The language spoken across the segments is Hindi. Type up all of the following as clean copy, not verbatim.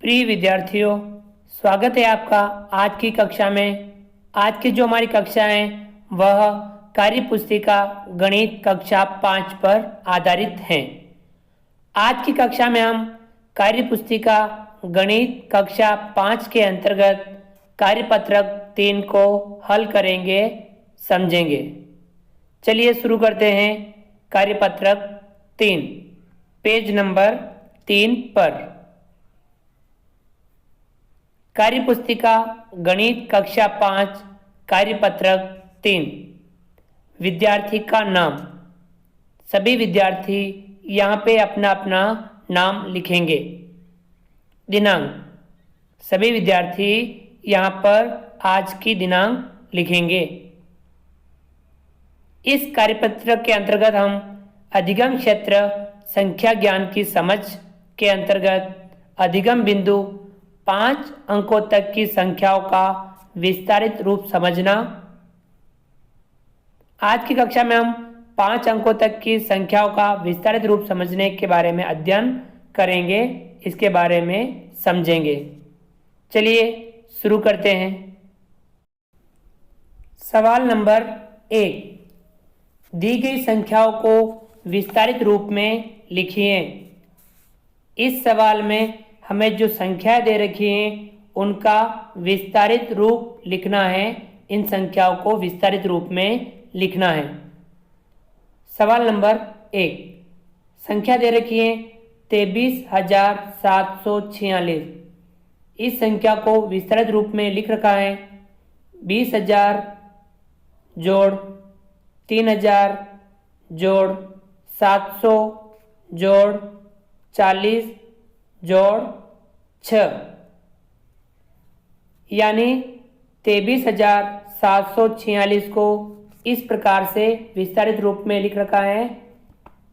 प्रिय विद्यार्थियों, स्वागत है आपका आज की कक्षा में। आज की जो हमारी कक्षा है वह कार्य पुस्तिका गणित कक्षा 5 पर आधारित है। आज की कक्षा में हम कार्य पुस्तिका गणित कक्षा 5 के अंतर्गत कार्यपत्रक 3 को हल करेंगे, समझेंगे। चलिए शुरू करते हैं। कार्यपत्रक 3 पेज नंबर 3 पर कार्यपुस्तिका गणित कक्षा 5 कार्यपत्रक 3 विद्यार्थी का नाम। सभी विद्यार्थी यहाँ पे अपना अपना नाम लिखेंगे। दिनांक, सभी विद्यार्थी यहाँ पर आज की दिनांक लिखेंगे। इस कार्यपत्रक के अंतर्गत हम अधिगम क्षेत्र संख्या ज्ञान की समझ के अंतर्गत अधिगम बिंदु 5 अंकों तक की संख्याओं का विस्तारित रूप समझना। आज की कक्षा में हम 5 अंकों तक की संख्याओं का विस्तारित रूप समझने के बारे में अध्ययन करेंगे, इसके बारे में समझेंगे। चलिए शुरू करते हैं। सवाल नंबर 1, दी गई संख्याओं को विस्तारित रूप में लिखिए। इस सवाल में हमें जो संख्या दे रखी हैं उनका विस्तारित रूप लिखना है। इन संख्याओं को विस्तारित रूप में लिखना है। सवाल नंबर 1, संख्या दे रखी है 23,746। इस संख्या को विस्तारित रूप में लिख रखा है 20,000 जोड़ 3,000 जोड़ 700 जोड़ 40 जोड़ 6, यानी 23,746 को इस प्रकार से विस्तारित रूप में लिख रखा है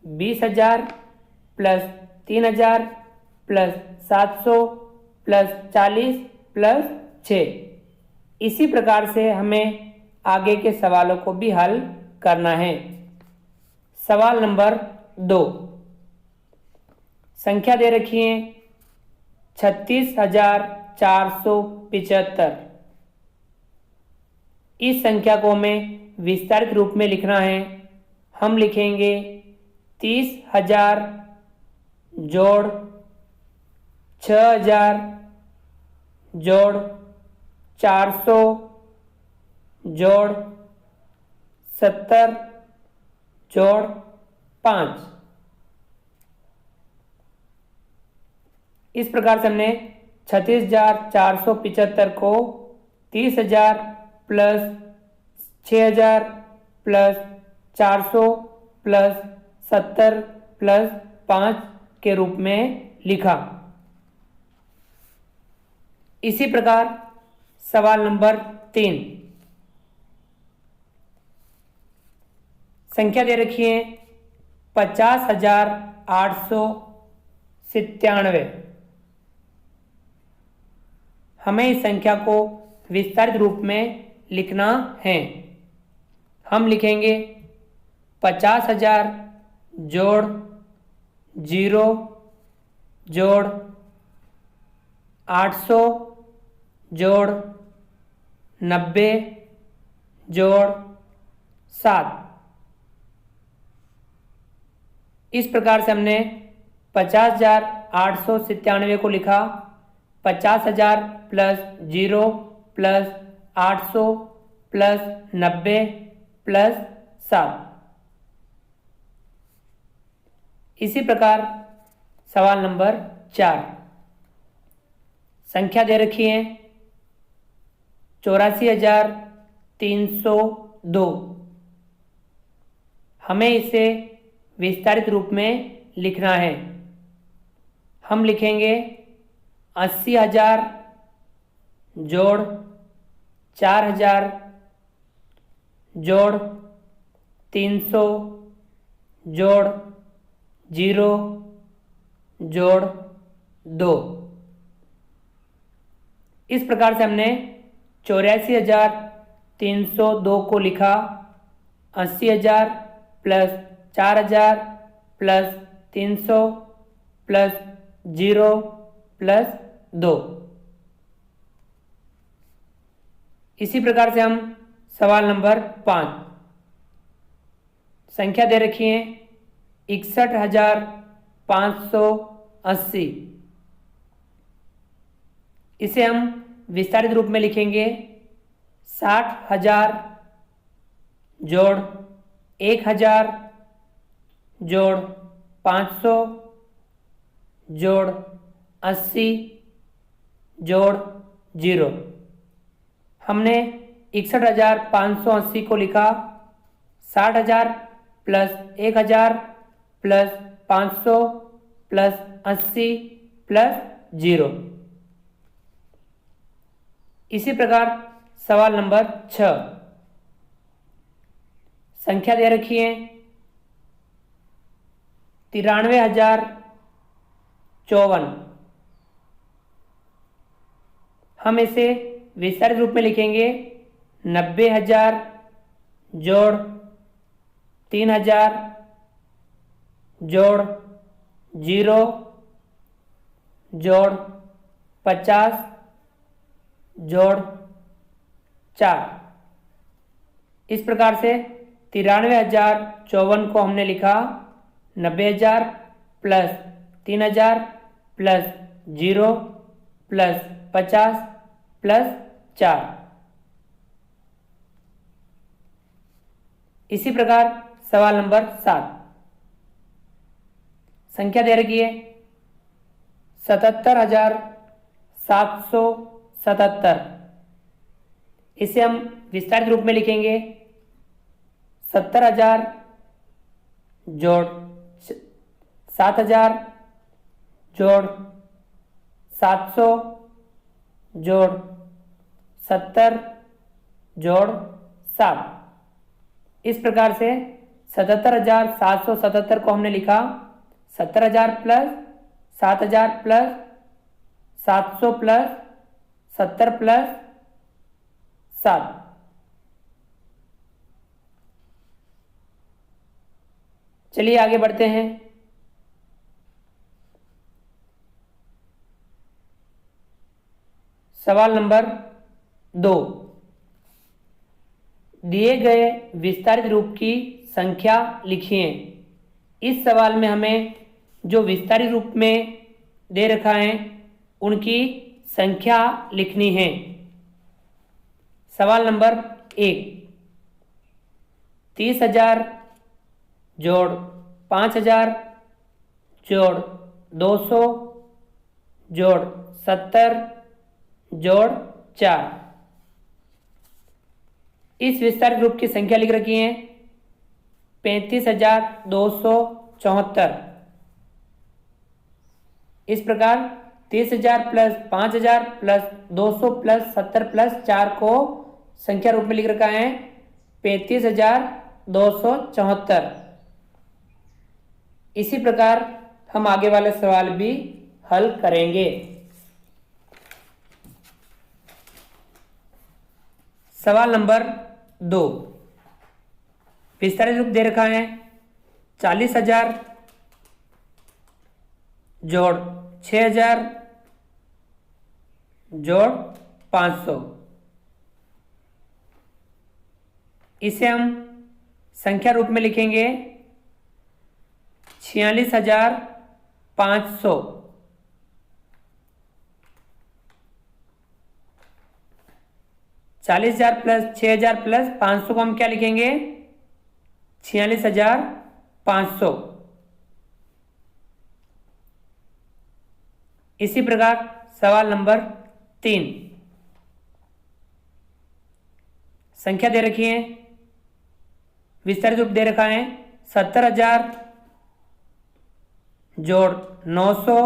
20,000 प्लस 3,000 प्लस 700 प्लस 40 प्लस 6। इसी प्रकार से हमें आगे के सवालों को भी हल करना है। सवाल नंबर 2, संख्या दे रखी है 36,475। इस संख्या को हमें विस्तारित रूप में लिखना है। हम लिखेंगे 30,000 जोड़ 6,000 जोड़ 400 जोड़ 70 जोड़ 5। इस प्रकार से हमने 36,475 को 30,000 प्लस 6,000 प्लस 400 प्लस 70 प्लस 5 के रूप में लिखा। इसी प्रकार सवाल नंबर 3, संख्या दे रखी है 50,897। हमें इस संख्या को विस्तारित रूप में लिखना है। हम लिखेंगे 50,000 जोड़ 0 जोड़ 800 जोड़ 90 जोड़ 7। इस प्रकार से हमने 50,897 को लिखा 50,000 प्लस 0 प्लस 800 प्लस 90 प्लस 7। इसी प्रकार सवाल नंबर 4, संख्या दे रखी है 84,302। हमें इसे विस्तारित रूप में लिखना है। हम लिखेंगे 80,000 जोड़ 4,000 जोड़ 300 जोड़ 0 जोड़ 2। इस प्रकार से हमने 84,302 को लिखा 80,000 प्लस 4,000 प्लस 300 प्लस 0 प्लस 2। इसी प्रकार से हम सवाल नंबर 5, संख्या दे रखी है 61,580। इसे हम विस्तारित रूप में लिखेंगे 60,000 जोड़ 1,000 जोड़ 500 जोड़ 80 जोड़ 0। हमने 61,580 को लिखा 60,000 प्लस 1,000 प्लस 500 प्लस 80 प्लस 0। इसी प्रकार सवाल नंबर 6, संख्या दे रखी है 93,054। हम इसे विस्तारित रूप में लिखेंगे 90,000 जोड़ 3,000 जोड़ 0 जोड़ 50 जोड़ 4। इस प्रकार से 93,054 को हमने लिखा 90,000 प्लस 3,000 प्लस 0 प्लस 50 प्लस 4। इसी प्रकार सवाल नंबर 7, संख्या दे रखी है 77,777। इसे हम विस्तारित रूप में लिखेंगे 70,000 जोड़ 7,000 जोड़ 700 जोड़ 70 जोड़ 7। इस प्रकार से 77,777 को हमने लिखा 70,000 प्लस 7,000 प्लस 700 प्लस 70 प्लस 7। चलिए आगे बढ़ते हैं। सवाल नंबर 2, दिए गए विस्तारित रूप की संख्या लिखिए। इस सवाल में हमें जो विस्तारित रूप में दे रखा है उनकी संख्या लिखनी है। सवाल नंबर 1, 30,000 जोड़ 5,000 जोड़ 200 जोड़ 70 जोड़ 4। इस विस्तारित रूप की संख्या लिख रखी है 35,274। इस प्रकार 30,000 प्लस 5,000 प्लस 200 प्लस 70 प्लस 4 को संख्या रूप में लिख रखा है 35,274। इसी प्रकार हम आगे वाले सवाल भी हल करेंगे। सवाल नंबर 2, विस्तारित रूप दे रखा है 40,000 जोड़ 6,000 जोड़ 500। इसे हम संख्या रूप में लिखेंगे 46,500। 40,000 प्लस 6,000 प्लस 500 को हम क्या लिखेंगे 46,500। इसी प्रकार सवाल नंबर 3, संख्या दे रखी है विस्तारित रूप दे रखा है 70,000 जोड़ 900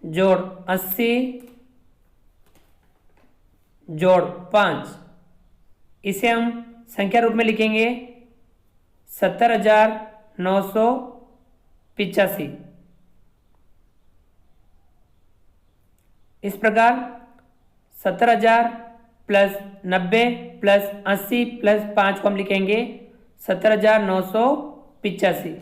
जोड़ 80 जोड़ 5। इसे हम संख्या रूप में लिखेंगे 70,985। इस प्रकार 70,000 प्लस 90 प्लस 80 प्लस 5 को हम लिखेंगे 70,985।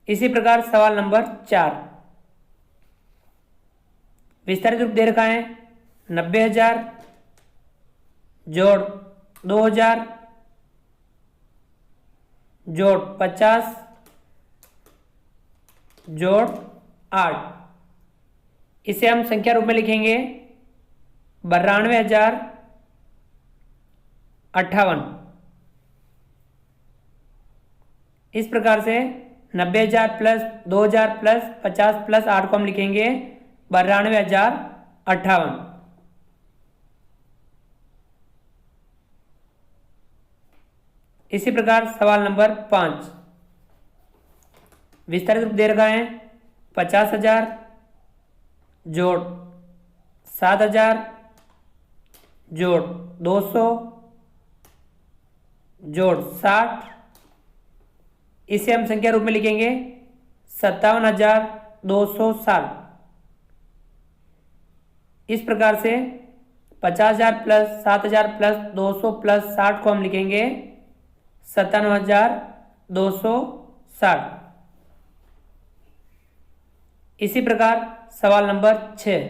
इसी प्रकार सवाल नंबर 4 विस्तारित रूप दे रखा है 90,000 जोड़ 2,000 जोड़ 50 जोड़ 8। इसे हम संख्या रूप में लिखेंगे 92,058। इस प्रकार से 90,000 प्लस 2,000 प्लस 50 प्लस 8 को हम लिखेंगे 92,058। इसी प्रकार सवाल नंबर 5 विस्तारित रूप दे रखा है 50,000 जोड़ 7,000 जोड़ 200 जोड़ 60। इसे हम संख्या रूप में लिखेंगे 57,260। इस प्रकार से 50,000 प्लस 7,000 प्लस 200 प्लस 60 को हम लिखेंगे 57,260। इसी प्रकार सवाल नंबर 6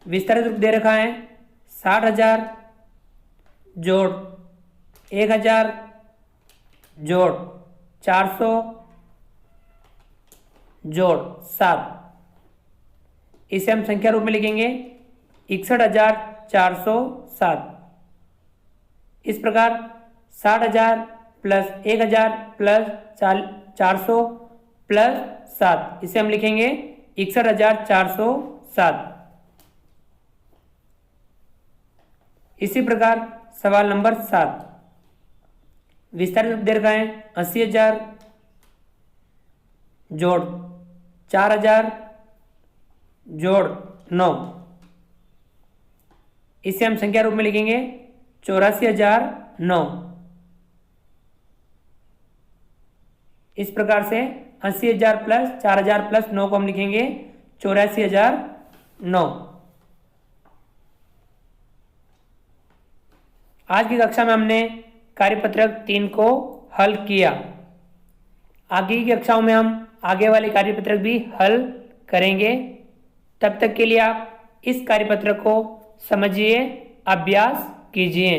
विस्तारित रूप दे रखा है 60,000 जोड़ 1,000 जोड़ 400 जोड़ 7। इसे हम संख्या रूप में लिखेंगे 61,407। इस प्रकार 60,000 प्लस 1,000 प्लस 400 प्लस 7 इसे हम लिखेंगे 61,407। इसी प्रकार सवाल नंबर 7 विस्तारित रूप दे रखा है 80,000 जोड़ 4,000 जोड़ 9। इसे हम संख्या रूप में लिखेंगे 84,009। इस प्रकार से 80,000 प्लस 4,000 प्लस 9 को हम लिखेंगे 84,009। आज की कक्षा में हमने कार्यपत्रक 3 को हल किया। आगे की कक्षाओं में हम आगे वाले कार्यपत्रक भी हल करेंगे। तब तक के लिए आप इस कार्यपत्रक को समझिए, अभ्यास कीजिए।